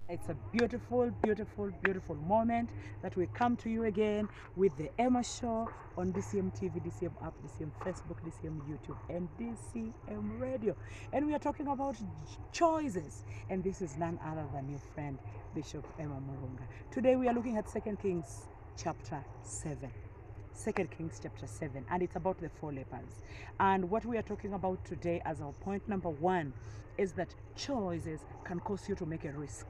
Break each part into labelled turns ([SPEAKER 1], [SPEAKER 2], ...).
[SPEAKER 1] It's a beautiful, beautiful, beautiful moment that we come to you again with the Emma Show on DCM TV, DCM app, DCM Facebook, DCM YouTube, and DCM Radio. And we are talking about choices. And this is none other than your friend, Bishop Emma Murunga. Today we are looking at 2 Kings chapter 7. 2 Kings chapter 7, and it's about the 4 lepers. And what we are talking about today as our point number 1 is that choices can cause you to make a risk.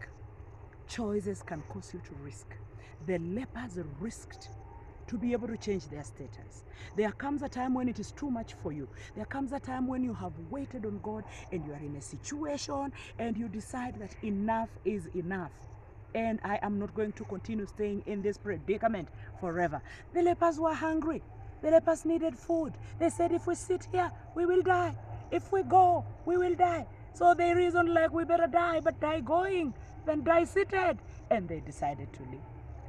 [SPEAKER 1] Choices can cause you to risk. The lepers risked to be able to change their status. There comes a time when it is too much for you. There comes a time when you have waited on God and you are in a situation and you decide that enough is enough. And I am not going to continue staying in this predicament forever. The lepers were hungry. The lepers needed food. They said, if we sit here, we will die. If we go, we will die. So they reasoned like, we better die, but die going than die seated. And they decided to leave.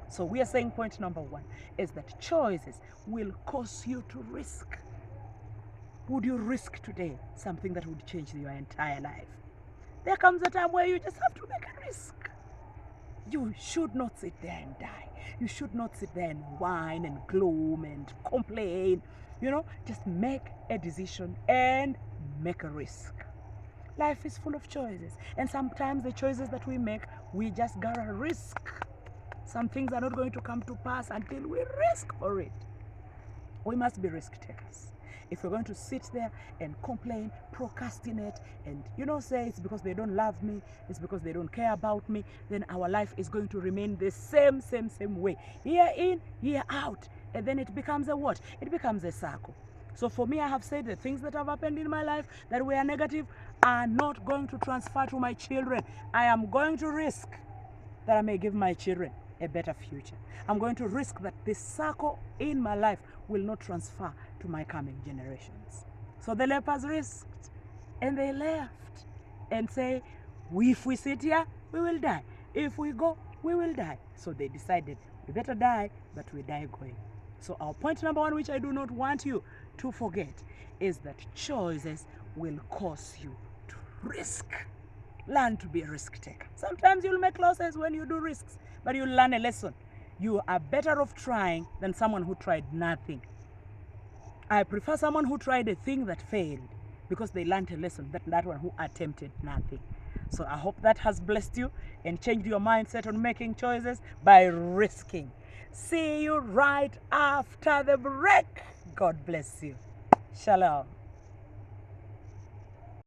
[SPEAKER 1] So we are saying point number 1 is that choices will cause you to risk. Would you risk today something that would change your entire life? There comes a time where you just have to make a risk. You should not sit there and die. You should not sit there and whine and gloom and complain. Just make a decision and make a risk. Life is full of choices. And sometimes the choices that we make, we just gotta risk. Some things are not going to come to pass until we risk for it. We must be risk takers. If we're going to sit there and complain, procrastinate, and say it's because they don't love me, it's because they don't care about me, then our life is going to remain the same way. Year in, year out. And then it becomes a what? It becomes a circle. So for me, I have said the things that have happened in my life that were negative are not going to transfer to my children. I am going to risk that I may give my children a better future. I'm going to risk that this circle in my life will not transfer to my coming generations. So the lepers risked and they left and say, if we sit here, we will die. If we go, we will die. So they decided, we better die, but we die going. So our point number 1, which I do not want you to forget, is that choices will cause you to risk. Learn to be a risk taker. Sometimes you'll make losses when you do risks, but you'll learn a lesson. You are better off trying than someone who tried nothing. I prefer someone who tried a thing that failed because they learned a lesson than that one who attempted nothing. So I hope that has blessed you and changed your mindset on making choices by risking. See you right after the break. God bless you. Shalom.